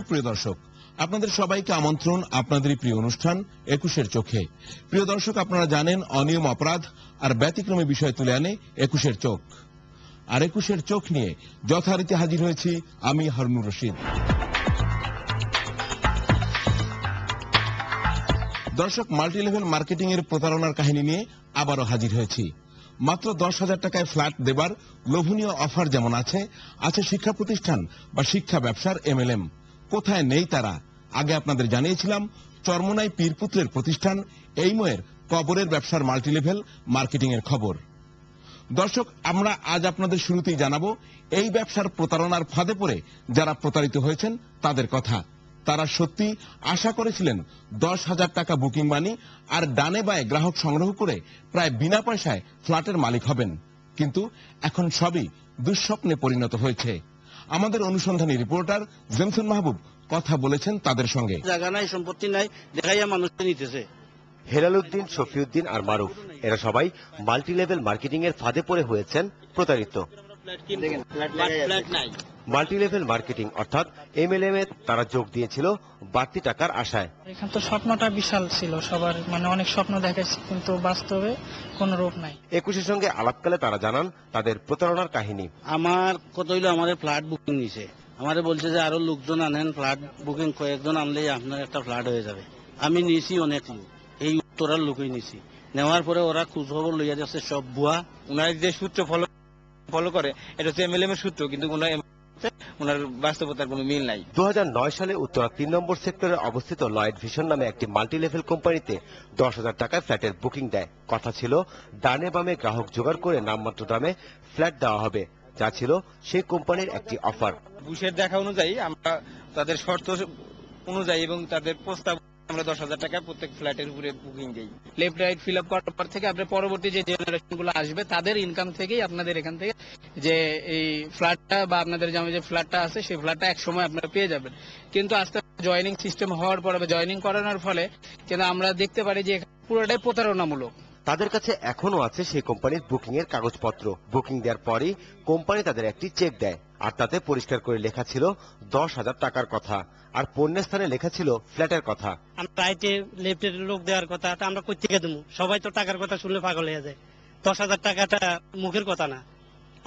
প্রিয় দর্শক, আপনাদের সবাইকে আমন্ত্রণ আপনাদের প্রিয় অনুষ্ঠান ২১-এর চোখে। প্রিয় দর্শক, আপনারা জানেন অনিয়ম, অপরাধ আর ব্যতিক্রমী বিষয় তুলে আনে ২১-এর চোখ। আর ২১-এর চোখ নিয়ে যথারীতি হাজির হয়েছি আমি হারুনুর রশিদ। দর্শক, মাল্টিলেভেল মার্কেটিং এর প্রতারণার কাহিনী নিয়ে আবারও হাজির হয়েছি। মাত্র ১০,০০০ টাকায় ফ্ল্যাট দেবার লোভনীয় অফার যেমন আছে, শিক্ষা প্রতিষ্ঠান বা শিক্ষা ব্যবসার MLM। কোথায় নেই তারা? আগে আপনাদের জানিয়েছিলাম চরমোনাই পীরপুত্রের প্রতিষ্ঠান এইমোয়ের কবরের ব্যবসার মাল্টিলেভেল মার্কেটিং এর খবর। দর্শক, আমরা আজ আপনাদের শুরুতেই জানাবো এই ব্যবসার প্রতারণার ফাঁদে পড়ে যারা প্রতারিত হয়েছেন তাদের কথা। তারা সত্যি আশা করেছিলেন ১০,০০০ টাকা বুকিং মানি আর ডানে বায়ে গ্রাহক সংগ্রহ করে প্রায় বিনা পয়সায় ফ্ল্যাটের মালিক হবেন, কিন্তু এখন সবই দুঃস্বপ্নে পরিণত হয়েছে। আমাদের অনুসন্ধানী রিপোর্টার জেমসন মাহবুব কথা বলেছেন তাদের সঙ্গে। জায়গা নাই, সম্পত্তি নাই, দেখাইয়া মানুষকে নিতেছে। হেলাল উদ্দিন, শফিউদ্দিন আর মারুফ, এরা সবাই মাল্টিলেভেল মার্কেটিং এর ফাঁদে পড়ে হয়েছেন প্রতারিত। মাল্টিলেভেল মার্কেটিং অর্থাৎ MLM এ তারা যোগ দিয়েছিল বাড়তি টাকার আশায়। এখানে তো স্বপ্নটা বিশাল ছিল সবার, অনেক স্বপ্ন দেখাচ্ছে, কিন্তু বাস্তবে কোন রূপ নাই। ২১-এর সঙ্গে আলাপকালে তারা জানান তাদের প্রতারণার কাহিনী। আমার কত হইলো, আমাদের ফ্ল্যাট বুকিং নিছে, আমারে বলছে যে আরো লোকজন আনেন, ফ্ল্যাট বুকিং কয়েকজন আনলেই আপনার একটা ফ্ল্যাট হয়ে যাবে। আমি নিয়েছি অনেক লোক, এই উত্তরার লোকই নিছি। নেওয়ার পরে ওরা খোঁজ খবর লইয়া যাচ্ছে সব ভুয়া। ওনার যে সূত্র ফলো করে এটা হচ্ছে MLM এর সূত্র, কিন্তু ওনার বাস্তবতার কোনো মিল নাই। ২০০৯ সালে উত্তরা ৩ নম্বর সেক্টরে অবস্থিত লয়েড ভিশন নামে একটি মাল্টিলেভেল কোম্পানিতে ১০,০০০ টাকায় ফ্ল্যাটের বুকিং দেয়। কথা ছিল ডানে বামে গ্রাহক জোগাড় করে নামমাত্র দামে ফ্ল্যাট দেওয়া হবে, যা ছিল সেই কোম্পানির একটি অফার। বুশের দেখা অনুযায়ী আমরা তাদের শর্ত অনুযায়ী এবং তাদের প্রস্তাব আমরা ১০,০০০ টাকা প্রত্যেক ফ্ল্যাটের উপরে বুকিং দিই। লেফট রাইট ফিল আপ করার পর থেকে আপনার পরবর্তী যে জেনারেশন গুলো আসবে তাদের ইনকাম থেকেই আপনাদের এখান থেকে যে এই ফ্ল্যাটটা বা আপনাদের যে ফ্ল্যাটটা আছে সেই ফ্ল্যাটটা এক সময় আপনারা পেয়ে যাবেন। কিন্তু আস্তে আস্তে জয়নিং সিস্টেম হওয়ার পরে বা জয়নিং করানোর ফলে কিন্তু আমরা দেখতে পারি যে পুরোটাই প্রতারণামূলক। তাদের কাছে এখনো আছে সেই কোম্পানির বুকিং এর কাগজপত্র। বুকিং দেওয়ার পরই কোম্পানি তাদের একটি চেক দেয়, আর তাতে পরিষ্কার করে লেখা ছিল ১০,০০০ টাকার কথা, আর পণ্যের স্থানে লেখা ছিল ফ্ল্যাটের কথা। রাইটে লেফটের লোক দেওয়ার কথা, আমরা কই থেকে দেবো? সবাই তো টাকার কথা শুনলে পাগল হয়ে যায়। ১০,০০০ টাকাটা মুখের কথা না,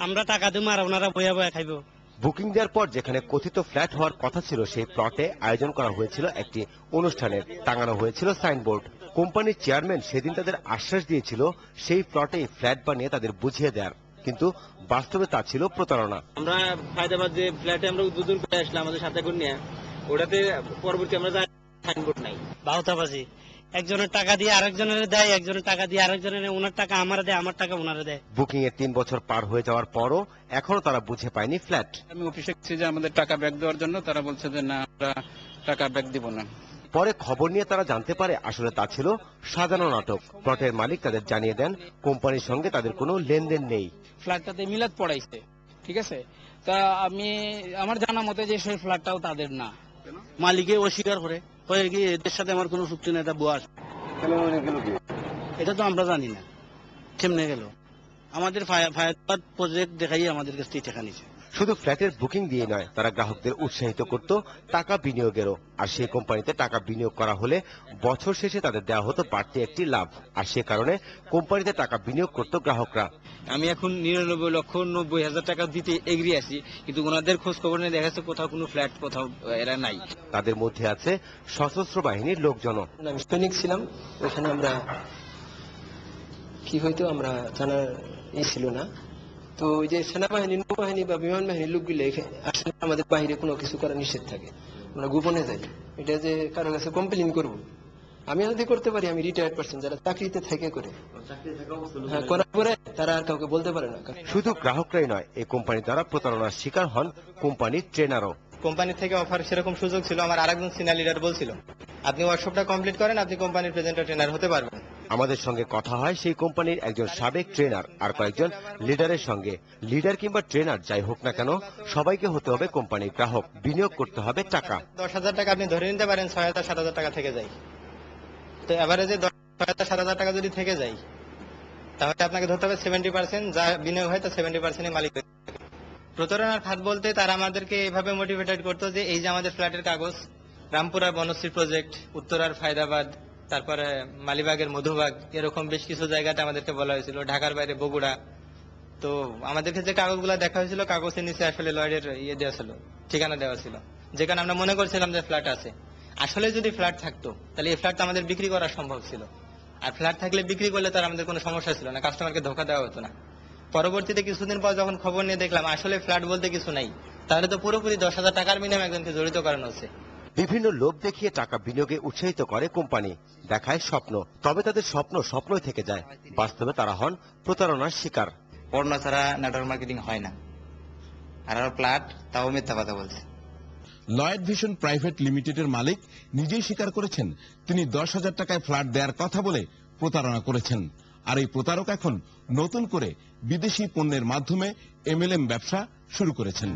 আমরা টাকা দেবো আর ওনারা বয়া বয়া খাইব। বুকিং দেওয়ার পর যেখানে কথিত ফ্ল্যাট হওয়ার কথা ছিল সেই প্লটে আয়োজন করা হয়েছিল একটি অনুষ্ঠানের, টাঙানো হয়েছিল সাইনবোর্ড। কোম্পানির চেয়ারম্যান সেদিন তাদের আশ্বাস দিয়েছিল সেই প্লটেই ফ্ল্যাট বানিয়ে তাদের বুঝিয়ে দেয়ার, কিন্তু বাস্তবে তা ছিল প্রতারণা। আমরা ফায়দাবাদ যে ফ্ল্যাটে আমরা উদ্বোধন করে আসলাম আমাদের সাথে করে নিয়ে, ওটাতে পরবর্তী আমরা সাইনবোর্ড নাই, বাউতাবাজি। একজনের টাকা দিয়ে আরেকজনের দেয়, একজনের টাকা দিয়ে আরেকজনের, ওনার টাকা আমার দেয়, আমার টাকা ওনারা দেয়। বুকিং এর ৩ বছর পার হয়ে যাওয়ার পরও এখনো তারা বুঝে পায়নি ফ্ল্যাট। আমি অফিসে গেছি যে আমাদের টাকা ব্যাক দেওয়ার জন্য, তারা বলছে যে না, আমরা টাকা ব্যাক দিব না। পরে খবর নিয়ে তারা জানতে পারে আসলে তা ছিল সাজানো নাটক। প্লটের মালিক তাদের জানিয়ে দেন কোম্পানির সঙ্গে তাদের কোনো লেনদেন নেই। ফ্ল্যাটটাতে মিলাদ পড়াইছে, ঠিক আছে, তা আমার জানা মতে যে সেই ফ্ল্যাটটাও তাদের না। মালিকে অস্বীকার করে, এদের সাথে আমার কোনো চুক্তি নেই, এটা বুয়া। এটা তো আমরা জানি না কেমনে গেল। আমাদের ফায়ারবাদ প্রজেক্ট দেখাই আমাদের কাছ থেকে টাকা নিছে। শুধু ফ্ল্যাটের বুকিং দিয়ে নয়, তারা গ্রাহকদের উৎসাহিত করত টাকা বিনিয়োগেরও। আর সেই কোম্পানিতে টাকা বিনিয়োগ করা হলে বছর শেষে তাদের দেওয়া হতো বাড়তি একটি লাভ, আর সে কারণে কোম্পানিতে টাকা বিনিয়োগ করত গ্রাহকরা। আমি এখন ৯৯,৯০,০০০ টাকা দিতে এগ্রি আছি, কিন্তু ওনাদের খোঁজ খবর নিয়ে দেখা যাচ্ছে কোথাও কোনো ফ্ল্যাট কোথাও এরা নাই। তাদের মধ্যে আছে সশস্ত্র বাহিনীর লোকজনও। আমি সৈনিক ছিলাম, ওখানে আমরা কি হয়তো আমরা জানার ছিল না। তো ওই যে সেনাবাহিনী, নৌবাহিনী বা বিমান বাহিনীর লোকগুলো আসলে আমাদের বাইরে কোনো কিছু করা নিষেধ থাকে, আমরা গোপনে যাই। এটা যে কারো কাছে কমপ্লেন করবো, আমি যদি করতে পারি, আমি রিটায়ার্ড পারসন যারা চাকরিতে থেকে করে, হ্যাঁ, করার পরে তারা আর কাউকে বলতে পারে না। শুধু গ্রাহকরাই নয়, এই কোম্পানি দ্বারা প্রতারণার শিকার হন কোম্পানির ট্রেনারও। কোম্পানি থেকে অফার সেরকম সুযোগ ছিল, আমার আরেকজন সিনিয়র লিডার বলছিল আপনি ওয়ার্কশপটা কমপ্লিট করেন, আপনি কোম্পানির প্রেজেন্টার ট্রেনার হতে পারবেন। আমাদের সঙ্গে কথা হয় সেই কোম্পানির একজন সাবেক ট্রেনার আর কয়েকজন লিডারের সঙ্গে। লিডার কিংবা ট্রেনার যাই হোক না কেন, সবাইকে হতে হবে কোম্পানির গ্রাহক, বিনিয়োগ করতে হবে টাকা। ১০,০০০ টাকা আপনি ধরে নিতে পারেন, ৬,০০০-৭,০০০ টাকা থেকে যায়। তো এভারেজে ৬,০০০-৭,০০০ টাকা যদি থেকে যায়, তাহলে আপনাকে ধরতে হবে 70%, যা বিনিয়োগ হয় তা 70% মালিক। প্রতারণার খাত বলতে তারা আমাদেরকে এভাবে মোটিভেটেড করতো যে এই যে আমাদের ফ্ল্যাটের কাগজ, রামপুরা বনশ্রী প্রজেক্ট, উত্তরার ফায়দাবাদ, তারপরে মালিবাগের মধুবাগ, এরকম বেশ কিছু জায়গাতে আমাদেরকে বলা হয়েছিল, ঢাকার বাইরে বগুড়া। তো আমাদেরকে যে কাগজগুলো দেখা হয়েছিল, কাগজের নিচে আসলে লয়েডের দেওয়া ছিল, ঠিকানা দেওয়া ছিল, যেখানে আমরা মনে করছিলাম যে ফ্ল্যাট আছে। আসলে যদি ফ্ল্যাট থাকতো তাহলে এই ফ্ল্যাট আমাদের বিক্রি করা সম্ভব ছিল, আর ফ্ল্যাট থাকলে বিক্রি করলে তার আমাদের কোনো সমস্যা ছিল না, কাস্টমারকে ধোকা দেওয়া হতো না। পরবর্তীতে কিছুদিন পর যখন খবর নিয়ে দেখলাম আসলে ফ্ল্যাট বলতে কিছু নাই, তাহলে তো পুরোপুরি 10,000 টাকার বিনিময়ে একজনকে জড়িত করানো হচ্ছে। বিভিন্ন লোভ দেখিয়ে টাকা বিনিয়োগে উৎসাহিত করে কোম্পানি, দেখায় স্বপ্ন, তবে তাদের স্বপ্নই থেকে যায়, বাস্তবে তারা হন প্রতারণার শিকার। পড়না ছাড়া নেটওয়ার্ক মার্কেটিং হয় না, আর ফ্ল্যাট তাও মিথ্যা কথা বলছে। লয়েড ভিশন প্রাইভেট লিমিটেডের মালিক নিজেই স্বীকার করেছেন তিনি 10,000 টাকায় ফ্ল্যাট দেওয়ার কথা বলে প্রতারণা করেছেন। আর এই প্রতারক এখন নতুন করে বিদেশি পণ্যের মাধ্যমে এমএলএম ব্যবসা শুরু করেছেন।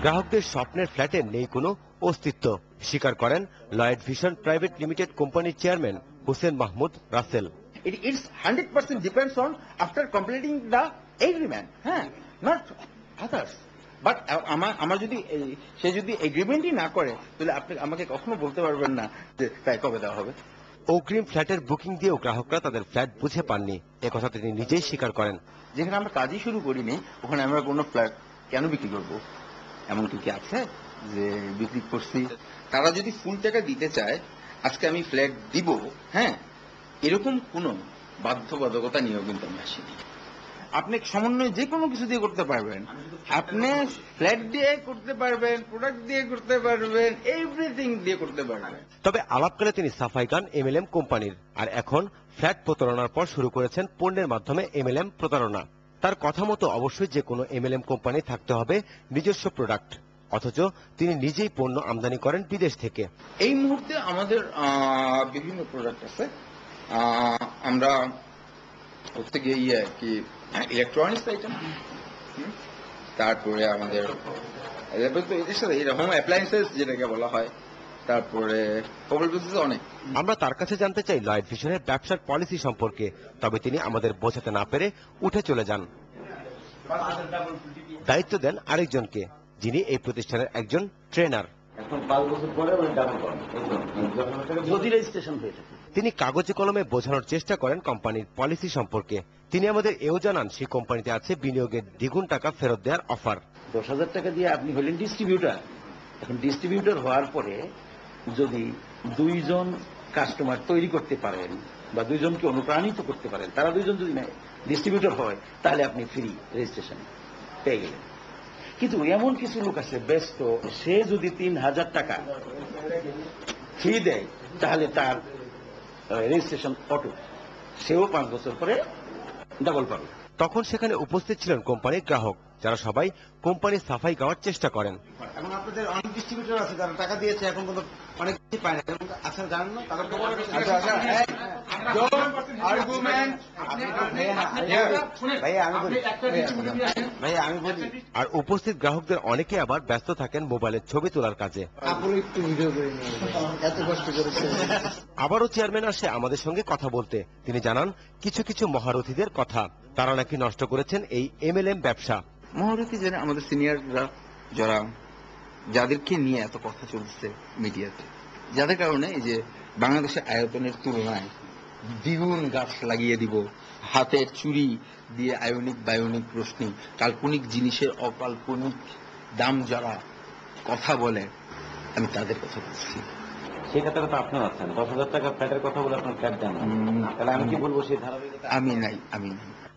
গ্রাহকদের স্বপ্নের ফ্ল্যাটের নেই কোনো অস্তিত্ব, স্বীকার করেন লয়েড ভিশন প্রাইভেট লিমিটেড কোম্পানির chairman Hussain Mahmud Rasel. It's 100% depends on after completing the agreement, not others. But আমার যদি সে যদি এগ্রিমেন্টই না করে তাহলে আপনি আমাকে কখনো বলতে পারবেন না যে তাই কবে দেওয়া হবে। অগ্রিম ফ্ল্যাটের বুকিং দিয়েও গ্রাহকরা তাদের ফ্ল্যাট বুঝে পাননি, একথা তিনি নিজেই স্বীকার করেন। যেখানে আমরা কাজই শুরু করিনি ওখানে আমরা কোনো ফ্ল্যাট কেন বিক্রি করব? এমন কি আছে যে বিক্রি করছি? তারা যদি ফুল টাকা দিতে চায় আজকে আমি ফ্ল্যাট দিব, এরকম কোনো বাধ্যবাধকতা নিয়েও কিন্তু আমি আসিনি। আপনি সমন্বয় যে কোনো কিছু দিয়ে করতে পারবেন, আপনি ফ্ল্যাট দিয়ে করতে পারবেন, প্রোডাক্ট দিয়ে করতে পারবেন, এভরিথিং দিয়ে করতে পারবেন। তবে আলাপকালে তিনি সাফাই গান এমএলএম কোম্পানির, আর এখন ফ্ল্যাট প্রতারণার পর শুরু করেছেন পণ্যের মাধ্যমে এমএলএম প্রতারণা। তার কথা মতো অবশ্যই যে কোনো এমএলএম কোম্পানি থাকতে হবে নিজস্ব প্রোডাক্ট, অথচ তিনি নিজেই পণ্য আমদানি করেন বিদেশ থেকে। এই মুহূর্তে আমাদের বিভিন্ন প্রোডাক্ট আছে, আমরা হচ্ছে গিয়ে কি ইলেকট্রনিক্স আইটেম, তারপরে আমাদের হোম অ্যাপ্লায়েন্সেস যেটাকে বলা হয়, তারপরে অনেক। আমরা তার কাছে জানতে চাই লয়েড ভিশনের ব্যবসার পলিসি সম্পর্কে, তবে তিনি আমাদের বোঝাতে না পেরে উঠে চলে যান। দায়িত্ব দেন আরেকজনকে, যিনি এই প্রতিষ্ঠানের একজন ট্রেনার। তিনি কাগজে কলমে বোঝানোর চেষ্টা করেন কোম্পানির পলিসি সম্পর্কে। তিনি আমাদের এও জানান সেই কোম্পানিতে আছে বিনিয়োগের দ্বিগুণ টাকা ফেরত দেওয়ার অফার। 10,000 টাকা দিয়ে আপনি হলেন ডিস্ট্রিবিউটার। এখন ডিস্ট্রিবিউটার হওয়ার পরে যদি 2 জন কাস্টমার তৈরি করতে পারেন বা 2 জনকে অনুপ্রাণিত করতে পারেন, তারা 2 জন যদি ডিস্ট্রিবিউটর হয় তাহলে আপনি ফ্রি রেজিস্ট্রেশন পেয়ে গেলেন। কিন্তু এমন কিছু লোক আছে ব্যস্ত, সে যদি 3,000 টাকা ফি দেয় তাহলে তার রেজিস্ট্রেশন অটো, সেও 5 বছর পরে ডাবল পাবে। তখন সেখানে উপস্থিত ছিলেন কোম্পানির গ্রাহক, যারা সবাই কোম্পানির সাফাই গাওয়ার চেষ্টা করেন। এবং আপনাদের অনেক ডিস্ট্রিবিউটর আছে যারা টাকা দিয়েছে, এখন কিন্তু অনেক কিছু পায় না, আচ্ছা জানেন না তাদের আর উপস্থিত গ্রাহকদের অনেকে আবার ব্যস্ত থাকেন মোবাইলের ছবি তোলার কাজে। আবারও চেয়ারম্যান আসে আমাদের সঙ্গে কথা বলতে। তিনি জানান কিছু কিছু মহারথীদের কথা, তারা নাকি নষ্ট করেছেন এই এমএলএম ব্যবসা। মহারথী যেন আমাদের সিনিয়ররা, যারা যাদেরকে নিয়ে এত কথা চলছে মিডিয়াতে, যাদের কারণে এই যে বাংলাদেশের আয়তনের তুলনায় দ্বিগুণ গাছ লাগিয়ে দিব, হাতের চুরি দিয়ে আয়নিক বায়োনিক রশ্মি, কাল্পনিক জিনিসের অকাল্পনিক দাম যারা কথা বলে, আমি তাদের কথা বলছি। সেই কথাটা তো আপনার আছেন, 10,000 টাকা ফ্ল্যাটের কথা বলে আপনার ফ্ল্যাট দেন, তাহলে আমি কি বলবো? সেই ধারাবাহিকতা আমি নাই।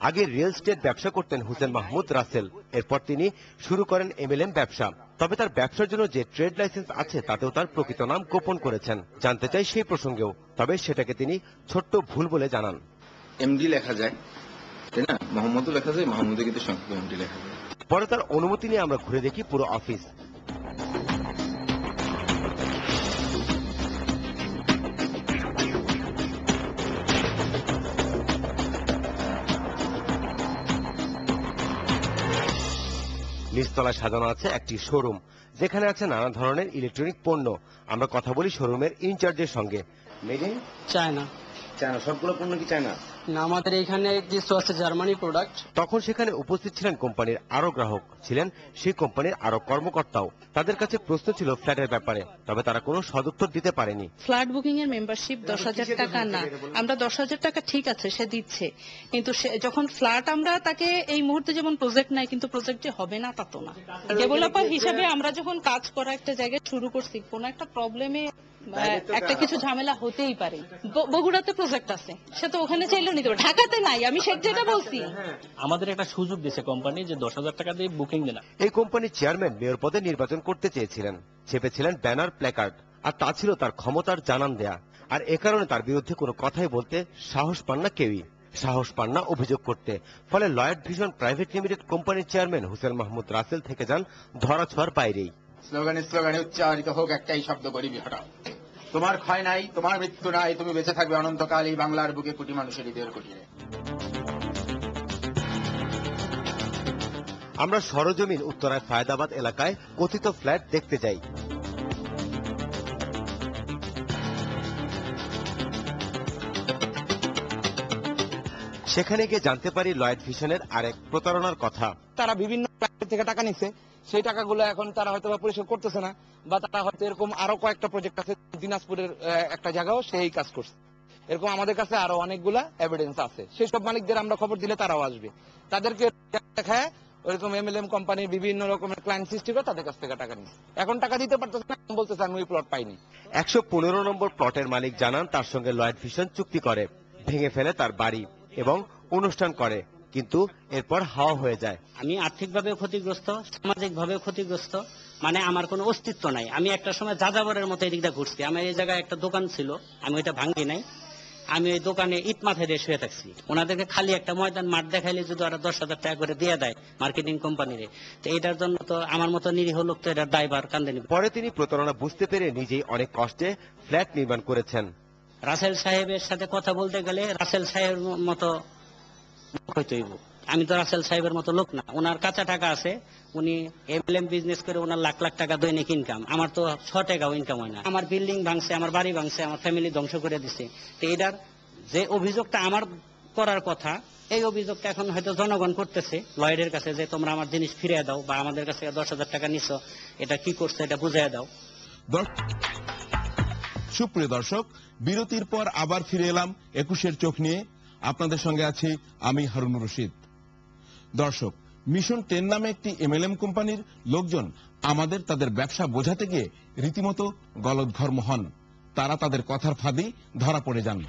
আগে রিয়েল এস্টেট ব্যবসা করতেন হুসেন মাহমুদ রাসেল, এরপর তিনি শুরু করেন এমএলএম ব্যবসা। তবে তার ব্যবসার জন্য যে ট্রেড লাইসেন্স আছে তাতেও তার প্রকৃত নাম গোপন করেছেন। জানতে চাই সেই প্রসঙ্গেও, তবে সেটাকে তিনি ছোট্ট ভুল বলে জানান। এমডি লেখা যায়, তাই না? মোহাম্মদও লেখা যায়, মোহাম্মদে কিন্তু সংক্ষেপে এমডি লেখা যায়। পরে তার অনুমতি নিয়ে আমরা ঘুরে দেখি পুরো অফিস। নিচতলায় সাজানো আছে একটি শোরুম, যেখানে আছে নানা ধরনের ইলেকট্রনিক পণ্য। আমরা কথা বলি শোরুমের ইনচার্জের সঙ্গে। মেড ইন চায়না চায়না, সবগুলো পণ্য কি চায়না? না, আমাদের এখানে কিছু আছে জার্মানি প্রোডাক্ট। তখন সেখানে উপস্থিত ছিলেন কোম্পানির আরো গ্রাহক, ছিলেন সেই কোম্পানির আরো কর্মকর্তাও। তাদের কাছে প্রশ্ন ছিল ফ্ল্যাটের ব্যাপারে, তবে তারা কোনো সদুত্তর দিতে পারেনি। ফ্ল্যাট বুকিং এর মেম্বারশিপ 10,000 টাকা না, আমরা 10,000 টাকা ঠিক আছে সে দিচ্ছে, কিন্তু যখন ফ্ল্যাট আমরা তাকে এই মুহূর্তে যেমন প্রজেক্ট নাই, কিন্তু প্রজেক্ট যে হবে না তা তো না। ডেভেলপার হিসাবে আমরা যখন কাজ করা একটা জায়গায় শুরু করছি, কোন একটা প্রবলেমে একটা কিছু ঝামেলা হতেই পারে। বগুড়াতে প্রজেক্ট আছে, সে তো ওখানে চাইলেও নিতে পারে, ঢাকাতে নাই। আমি সেটা বলছি, আমাদের একটা সুযোগ দিয়েছে কোম্পানি যে 10,000 টাকা দিয়ে বুকিং দেনা। এই কোম্পানির চেয়ারম্যান মেয়র পদে নির্বাচন করতে চেয়েছিলেন, চেপেছিলেন ব্যানার, প্ল্যাকার্ড, আর তা ছিল তার ক্ষমতার জানান দেয়া। আর এ কারণে তার বিরুদ্ধে কোনো কথাই বলতে সাহস পান না কেউই, সাহস পান না অভিযোগ করতে। ফলে লয়েড ভিশন প্রাইভেট লিমিটেড কোম্পানির চেয়ারম্যান হুসেন মাহমুদ রাসেল থেকে যান ধরাছোঁয়ার বাইরেই। স্লোগানে উচ্চারিত হোক একটাই শব্দ, গরিবি হটাও। তোমার ক্ষয় নাই, তোমার মৃত্যু নাই, তুমি বেঁচে থাকবে অনন্তকাল এই বাংলার বুকে কোটি মানুষের হৃদয়ের কুটিরে। আমরা সরজমিন উত্তরায় ফায়দাবাদ এলাকায় কথিত ফ্ল্যাট দেখতে যাই। সেখানে গিয়ে জানতে পারি লয়েড ভিশনের আরেক প্রতারণার কথা। তারা বিভিন্ন থেকে টাকা নিচ্ছে, সেই টাকাগুলো এখন তারা হয়তো পরিশোধ করতেছে না, বা তারা হয়তো এরকম আরো কয়েকটা প্রজেক্ট আছে দিনাজপুরের একটা জায়গাও সেই কাজ করছে। এরকম আমাদের কাছে আরো অনেকগুলা এভিডেন্স আছে। সেই সব মালিকদের আমরা খবর দিলে তারাও আসবে, তাদেরকে দেখায় ওইরকম MLM কোম্পানির বিভিন্ন রকমের ক্লায়েন্ট সৃষ্টি করে তাদের কাছ থেকে টাকা নিচ্ছে। এখন টাকা দিতে পারতেছে না, বলতেছে আমি ওই প্লট পাইনি। 115 নম্বর প্লটের মালিক জানান তার সঙ্গে লয়েড ভিশন চুক্তি করে, ভেঙে ফেলে তার বাড়ি এবং অনুষ্ঠান করে, কিন্তু এরপর হাওয়া হয়ে যায়। আমি আর্থিকভাবে ক্ষতিগ্রস্ত, সামাজিকভাবে ক্ষতিগ্রস্ত, মানে আমার কোনো অস্তিত্ব নাই। আমি একটা সময় যাযাবরের মতো এদিকটা ঘুরছি। আমার এই জায়গায় একটা দোকান ছিল, আমি ওইটা ভাঙি নাই। আমি ওই দোকানে ইট মাথায় দিয়ে শুয়ে থাকছি। ওনাদেরকে খালি একটা ময়দান মাঠ দেখাইলে যদি ওরা 10,000 টাকা করে দিয়ে দেয় মার্কেটিং কোম্পানিরে, তো এটার জন্য তো আমার মতো নিরীহ লোক তো এটার দায়ভার কাঁধে নিবে। পরে তিনি প্রতারণা বুঝতে পেরে নিজেই অনেক কষ্টে ফ্ল্যাট নির্মাণ করেছেন। রাসেল সাহেবের সাথে কথা বলতে গেলে রাসেল সাহেবের মতো হইতেইব। আমি তো রাসেল সাহেবের মতো লোক না। ওনার কাঁচা টাকা আছে, উনি MLM বিজনেস করে ওনার লাখ লাখ টাকা দৈনিক ইনকাম। আমার তো 6 টাকাও ইনকাম হয় না। আমার বিল্ডিং ভাঙছে, আমার বাড়ি ভাঙছে, আমার ফ্যামিলি ধ্বংস করে দিছে। তো এটার যে অভিযোগটা আমার করার কথা, এই অভিযোগটা এখন হয়তো জনগণ করতেছে লয়েডের কাছে, যে তোমরা আমার জিনিস ফিরিয়ে দাও, বা আমাদের কাছে 10,000 টাকা নিছো, এটা কি করছে এটা বুঝিয়ে দাও। সুপ্রিয় দর্শক, বিরতির পর আবার ফিরে এলাম 21-এর চোখ নিয়ে। আপনাদের সঙ্গে আছি আমি হারুনুর রশিদ। দর্শক, মিশন 10 নামে একটি MLM কোম্পানির লোকজন আমাদের তাদের ব্যবসা বোঝাতে গিয়ে রীতিমতো গলদঘর্ম হন। তারা তাদের কথার ফাঁদে ধরা পড়ে যান।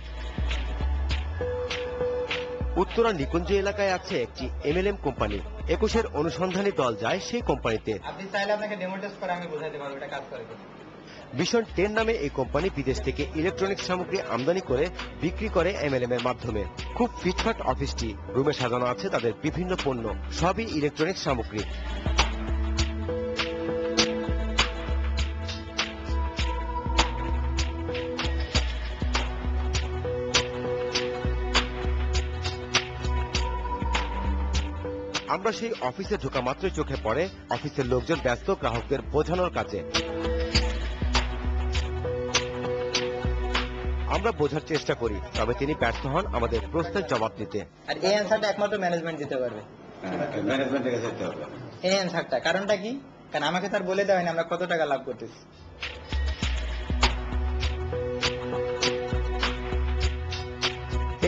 উত্তরা নিকুঞ্জ এলাকায় আছে একটি MLM কোম্পানি। 21-এর অনুসন্ধানী দল যায় সেই কোম্পানিতে। আপনি চাইলে আপনাকে ডেমো টেস্ট করে আমি বোঝাতে পারবো এটা কাজ করে কিনা। মিশন 10 নামে এই কোম্পানি বিদেশ থেকে ইলেকট্রনিক্স সামগ্রী আমদানি করে বিক্রি করে MLM এর মাধ্যমে। খুব ফিটফাট অফিসটি, রুমে সাজানো আছে তাদের বিভিন্ন পণ্য, সবই ইলেকট্রনিক্স সামগ্রী। আমরা সেই অফিসে ঢোকা মাত্রই চোখে পড়ে অফিসের লোকজন ব্যস্ত গ্রাহকদের বোঝানোর কাজে। আমরা বোঝার চেষ্টা করি, তবে তিনি ব্যর্থ হন আমাদের প্রশ্নের জবাব দিতে। আর এই অ্যান্সারটা একমাত্র ম্যানেজমেন্ট দিতে পারবে। ম্যানেজমেন্টের কাছে যেতে হবে। এই অ্যান্সারটা কারণটা কি? কারণ আমাকে তার বলে দেওয়া হয়নি আমরা কত টাকা লাভ করতেছি।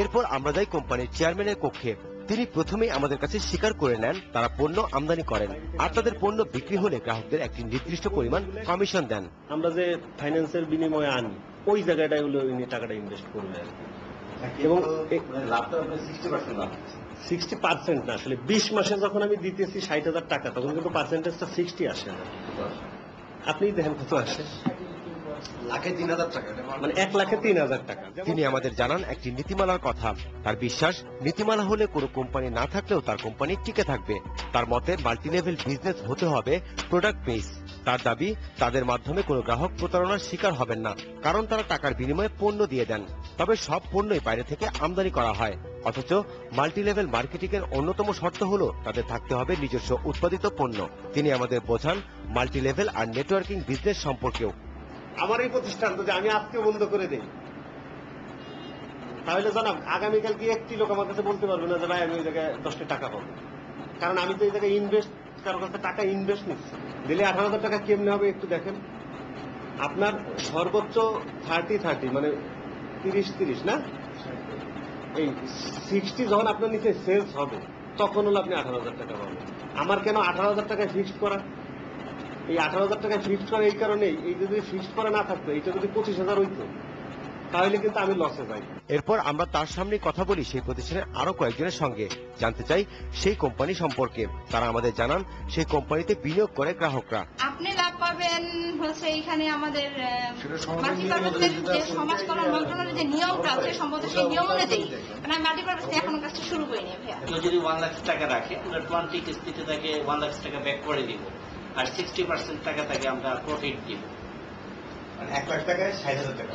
এরপর আমরা যাই কোম্পানির চেয়ারম্যানের কক্ষে। তিনি প্রথমেই আমাদের কাছে স্বীকার করে নেন তারা পণ্য আমদানি করেন, আর তাদের পণ্য বিক্রি হলে গ্রাহকদের একটি নির্দিষ্ট পরিমাণ কমিশন দেন। আমরা যে ফাইন্যান্সের বিনিময়ে আনি ওই জায়গাটায় হলো উনি টাকাটা ইনভেস্ট করবে আর কি। এবং লাভটা 60% লাভ, 60% না, আসলে 20 মাসে যখন আমি দিতেছি 60,000 টাকা, তখন কিন্তু পার্সেন্টেজটা 60 আসে না। আপনি দেখেন কত আসে, লাখে 3,000 টাকা, মানে 1,03,000 টাকা। তিনি আমাদের জানান একটি নীতিমালার কথা। তার বিশ্বাস, নীতিমালা হলে কোনো কোম্পানি না থাকলেও তার কোম্পানি টিকে থাকবে। তার মতে মাল্টিলেভেল বিজনেস হতে হবে প্রোডাক্ট বেস। তার দাবি, তাদের মাধ্যমে কোনো গ্রাহক প্রতারণার শিকার হবেন না, কারণ তারা টাকার বিনিময়ে পণ্য দিয়ে দেন। তবে সব পণ্যই বাইরে থেকে আমদানি করা হয়। অথচ মাল্টিলেভেল মার্কেটিং এর অন্যতম শর্ত হলো তাদের থাকতে হবে নিজস্ব উৎপাদিত পণ্য। তিনি আমাদের বোঝান মাল্টিলেভেল আর নেটওয়ার্কিং বিজনেস সম্পর্কেও। আমার এই প্রতিষ্ঠান যদি আমি আজকে বন্ধ করে দেই, তাহলে জানাব আগামীকাল কি একটি লোক আমার কাছে বলতে পারবে না যে ভাই আমি ওই জায়গায় 10টা টাকা পাবো, কারণ আমি তো এই জায়গায় ইনভেস্ট, কারোর কাছে টাকা ইনভেস্ট নিচ্ছি। দিলে 18,000 টাকা কেমনে হবে একটু দেখেন। আপনার সর্বোচ্চ 30-30 মানে 30-30 না, এই 60 যখন আপনার নিচে সেলস হবে তখন হলো আপনি 18,000 টাকা পাবেন। আমার কেন 18,000 টাকায় ফিক্সড করা? এই 18,000 টাকায় ফিক্সড করা এই কারণেই, এই যদি ফিক্সড করা না থাকতো, এইটা যদি 25,000 হইতো তাহলে কিন্তু আমি লসে যাই। এরপর আমরা তার সামনে কথা বলি সেই প্রতিষ্ঠানের আরো কয়েকজনের সঙ্গে, জানতে চাই সেই কোম্পানি সম্পর্কে। তারা আমাদের জানান সেই কোম্পানিতে বিনিয়োগ করে গ্রাহকরা। আপনি লাভ পাবেন হচ্ছে এইখানে আমাদের মাল্টিপারপাসের যে সমাজ কল্যাণ মন্ত্রণালয়ের যে নিয়মটা আছে সম্ভবত সেই নিয়ম অনুযায়ী, মানে আমি মাল্টিপারপাস এখনো কাজটা শুরু করিনি ভাইয়া। কেউ যদি 1 লাখ টাকা রাখে আমরা 20 কিস্তিতে তাকে 1 লাখ টাকা ব্যাক করে দিব, আর 60% টাকা তাকে আমরা প্রফিট দিব, মানে 1 লাখ টাকায় 60,000 টাকা।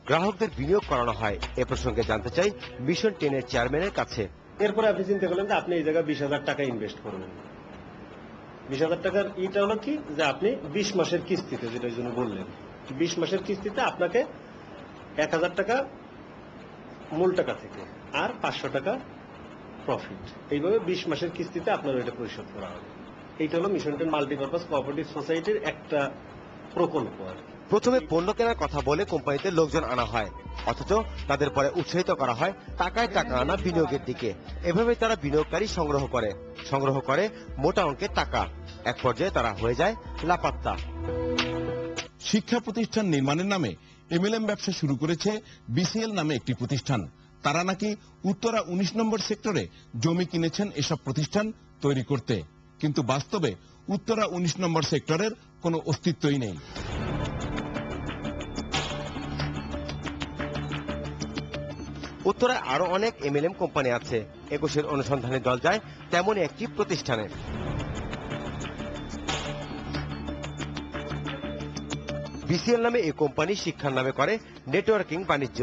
গ্রাহকদের বিনিয়োগ করানো হয়। এ প্রসঙ্গে জানতে চাই মিশন 10 এর চেয়ারম্যানের কাছে। এরপরে আপনি চিন্তা করলেন যে আপনি এই জায়গায় 20,000 টাকা ইনভেস্ট করবেন। 20,000 টাকার ইটা হলো কি যে আপনি 20 মাসের কিস্তিতে, যেটার জন্য বললেন 20 মাসের কিস্তিতে আপনাকে 1,000 টাকা মূল টাকা থেকে আর 500 টাকা প্রফিট, এইভাবে 20 মাসের কিস্তিতে আপনার ওইটা পরিশোধ করা হবে। এইটা হলো মিশন 10 মাল্টিপারপাস কোঅপারেটিভ সোসাইটির একটা প্রকল্প আর কি। প্রথমে পণ্য কেনার কথা বলে কোম্পানিতে লোকজন আনা হয়, অথচ তাদের পরে উৎসাহিত করা হয় টাকায় টাকা আনা বিনিয়োগের দিকে। এভাবে তারা বিনিয়োগকারী সংগ্রহ করে মোটা অঙ্কের টাকা। এক পর্যায়ে তারা হয়ে যায় লাপাত্তা। শিক্ষা প্রতিষ্ঠান নির্মাণের নামে এমএলএম ব্যবসা শুরু করেছে বিসিএল নামে একটি প্রতিষ্ঠান। তারা নাকি উত্তরা 19 নম্বর সেক্টরে জমি কিনেছেন এসব প্রতিষ্ঠান তৈরি করতে, কিন্তু বাস্তবে উত্তরা 19 নম্বর সেক্টরের কোনো অস্তিত্বই নেই। উত্তরায় আরো অনেক এমএলএম কোম্পানি আছে। 21-এর অনুসন্ধানে দল যায় তেমনই একটি প্রতিষ্ঠানে। বিসিএল নামে এই কোম্পানি শিক্ষার নামে করে নেটওয়ার্কিং বাণিজ্য।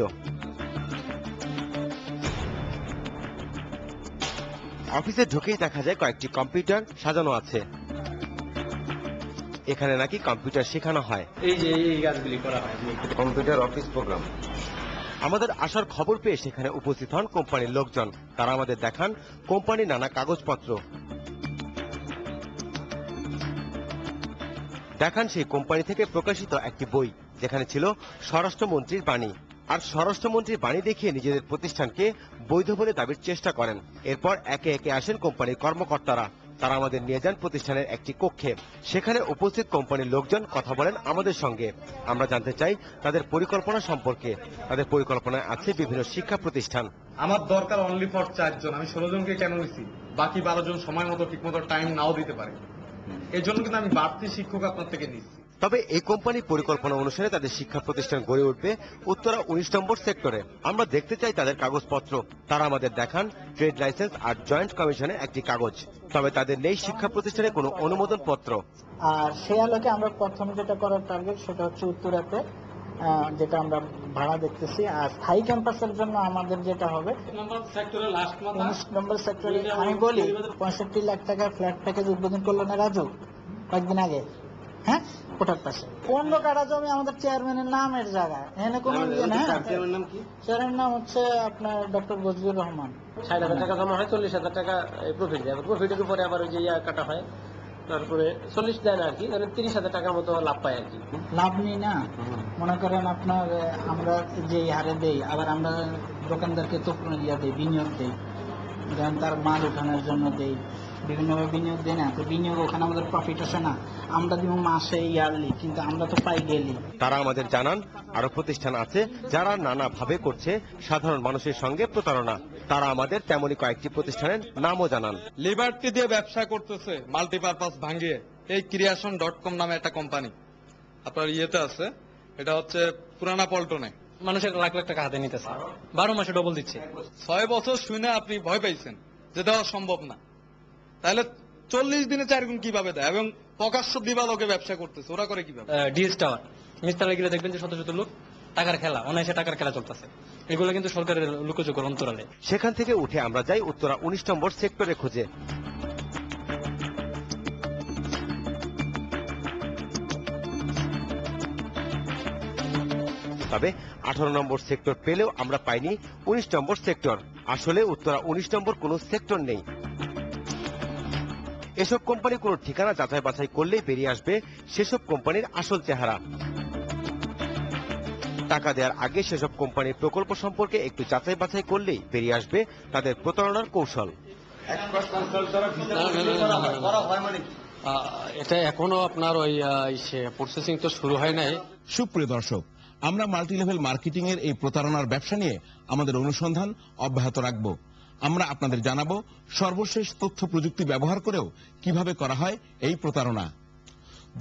অফিসে ঢুকেই দেখা যায় কয়েকটি কম্পিউটার সাজানো আছে। এখানে নাকি কম্পিউটার শেখানো হয়। এই যে এই কাজগুলি করা হয়, কম্পিউটার অফিস প্রোগ্রাম। আমাদের আসার খবর পেয়ে সেখানে উপস্থিত হন কোম্পানির লোকজন। তারা আমাদের দেখান কোম্পানির নানা কাগজপত্র, দেখান সেই কোম্পানি থেকে প্রকাশিত একটি বই যেখানে ছিল স্বরাষ্ট্রমন্ত্রীর বাণী। আর স্বরাষ্ট্রমন্ত্রীর বাণী দেখিয়ে নিজেদের প্রতিষ্ঠানকে বৈধ বলে দাবির চেষ্টা করেন। এরপর একে একে আসেন কোম্পানির কর্মকর্তারা। তারা আমাদের নিয়ে যান প্রতিষ্ঠানের একটি কক্ষে। সেখানে উপস্থিত কোম্পানির লোকজন কথা বলেন আমাদের সঙ্গে। আমরা জানতে চাই তাদের পরিকল্পনা সম্পর্কে। তাদের পরিকল্পনায় আছে বিভিন্ন শিক্ষা প্রতিষ্ঠান। আমার দরকার অনলি ফর 4 জন, আমি 16 জনকে কেন নিছি? বাকি 12 জন সময় মতো ঠিক মতো টাইম নাও দিতে পারে, এই জন্য কিন্তু আমি বাড়তি শিক্ষক আপনার থেকে নিচ্ছি। তবে এই কোম্পানির পরিকল্পনা অনুসারে তাদের শিক্ষা প্রতিষ্ঠান গড়ে উঠবে উত্তরা 19 নম্বর সেক্টরে। আমরা দেখতে চাই তাদের কাগজপত্র। তারা আমাদের দেখান ট্রেড লাইসেন্স আর জয়েন্ট কমিশনের একটি কাগজ। তবে তাদের নেই শিক্ষা প্রতিষ্ঠানের কোনো অনুমোদন পত্র। আর সেই আলোকে আমরা প্রথম যেটা করার টার্গেট সেটা হচ্ছে উত্তরাতে, যেটা আমরা ভাড়া দেখতেছি। আর স্থায়ী ক্যাম্পাসের জন্য আমাদের যেটা হবে 19 নম্বর সেক্টরে। আমি বলি 65 লাখ টাকার ফ্ল্যাট প্যাকেজ উদ্বোধন করলো না রাজু কয়েকদিন আগে, হ্যাঁ, কোটার পাশে 15 কাঠা জমি আমাদের চেয়ারম্যানের নামের জায়গায়। এখানে কোনো চেয়ারম্যানের নাম হচ্ছে আপনার ডক্টর বজলুর রহমান। 60,000 টাকা জমা হয়, 40,000 টাকা প্রফিট দেয়। প্রফিটের উপরে আবার ওই যে কাটা হয়, তারপরে 40 দেয় না আর কি, 30,000 টাকার মতো লাভ পায় আর কি। লাভ নেই না, মনে করেন আপনার আমরা যে হারে দেই, আবার আমরা দোকানদারকে তোপনে দিয়ে দেই, বিনিয়োগ দেই, যেমন তার মাল উঠানোর জন্য দেই, বিভিন্নভাবে বিনিয়োগ দেয় না। তো বিনিয়োগ ওখানে আমাদের প্রফিট আসে না, আমরা দিব মাসে ইয়ারলি, কিন্তু আমরা তো পাই গেলি। তারা আমাদের জানান আরো প্রতিষ্ঠান আছে যারা নানা ভাবে করছে সাধারণ মানুষের সঙ্গে প্রতারণা। তারা আমাদের তেমনই কয়েকটি প্রতিষ্ঠানের নামও জানান। লিবার্টি দিয়ে ব্যবসা করতেছে মাল্টিপারপাস ভাঙিয়ে। এই creation.com নামে একটা কোম্পানি আপনার ইয়েতে আছে, এটা হচ্ছে পুরানা পল্টনে। মানুষের লাখ লাখ টাকা হাতে নিতেছে, 12 মাসে ডবল দিচ্ছে। 6 বছর শুনে আপনি ভয় পাইছেন যে দেওয়া সম্ভব না, তাহলে 40 দিনে 4 গুণ কিভাবে দেয়? এবং প্রকাশ্য দিবালোকে ব্যবসা করতেছে, ওরা করে কিভাবে? ডিএস টাওয়ার মিস্তালা গেলে দেখবেন যে শত শত লোক টাকার খেলা, অনায়াসে টাকার খেলা চলতেছে। এগুলো কিন্তু সরকারের লুকোচুকর অন্তরালে। সেখান থেকে উঠে আমরা যাই উত্তরা 19 নম্বর সেক্টরে খোঁজে। তবে 18 নম্বর সেক্টর পেলেও আমরা পাইনি 19 নম্বর সেক্টর। আসলে উত্তরা 19 নম্বর কোনো সেক্টর নেই। এসব কোম্পানি কোনো ঠিকানা যাচাই বাছাই করলেই বেরিয়ে আসবে সেসব কোম্পানির আসল চেহারা। টাকা দেওয়ার আগে সেসব কোম্পানির প্রকল্প সম্পর্কে একটু যাচাই বাছাই করলেই বেরিয়ে আসবে তাদের প্রতারণার কৌশল। এটা এখনো আপনার ওই প্রসেসিং তো শুরু হয় নাই। সুপ্রিয় দর্শক, আমরা মাল্টিলেভেল মার্কেটিং এর এই প্রতারণার ব্যবসা নিয়ে আমাদের অনুসন্ধান অব্যাহত রাখব। আমরা আপনাদের জানাবো সর্বশেষ তথ্য প্রযুক্তি ব্যবহার করেও কিভাবে করা হয় এই প্রতারণা।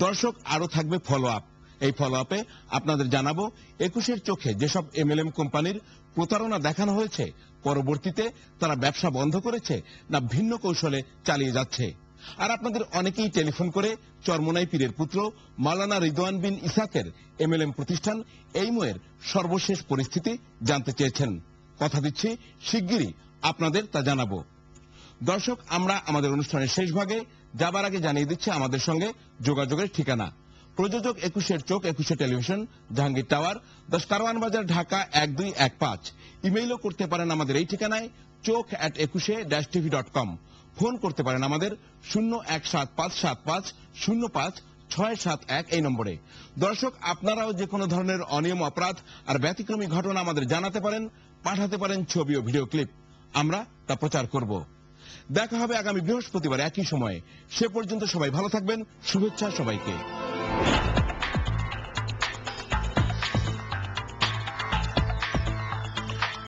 দর্শক, আরো থাকবে ফলো আপ। এই ফলো আপে আপনাদের জানাবো 21-এর চোখে যেসব এমএলএম কোম্পানির প্রতারণা দেখানো হয়েছে, পরবর্তীতে তারা ব্যবসা বন্ধ করেছে না ভিন্ন কৌশলে চালিয়ে যাচ্ছে। আর আপনাদের অনেকেই টেলিফোন করে চরমোনাই পীরের পুত্র মাওলানা রিদওয়ান বিন ইসাকের এমএলএম প্রতিষ্ঠান এইমোয়ের সর্বশেষ পরিস্থিতি জানতে চেয়েছেন। কথা দিচ্ছি শিগগিরই আপনাদের তা জানাবো। দর্শক, আমরা আমাদের অনুষ্ঠানের শেষ ভাগে যাবার আগে জানিয়ে দিচ্ছি আমাদের সঙ্গে যোগাযোগের ঠিকানা। প্রযোজক 21-এর চোখ, 21 টেলিভিশন, জাহাঙ্গীর টাওয়ার, 10 কারওয়ান বাজার, ঢাকা 1215। ইমেইলও করতে পারেন আমাদের এই ঠিকানায় chok@21-tv.com। ফোন করতে পারেন আমাদের 01757505 এই নম্বরে। দর্শক, আপনারাও যে কোনো ধরনের অনিয়ম, অপরাধ আর ব্যতিক্রমী ঘটনা আমাদের জানাতে পারেন, পাঠাতে পারেন ছবি ও ভিডিও ক্লিপ। আমরা তা প্রচার করব। দেখা হবে আগামী বৃহস্পতিবার একই সময়ে। সে পর্যন্ত সবাই ভালো থাকবেন। শুভেচ্ছা সবাইকে।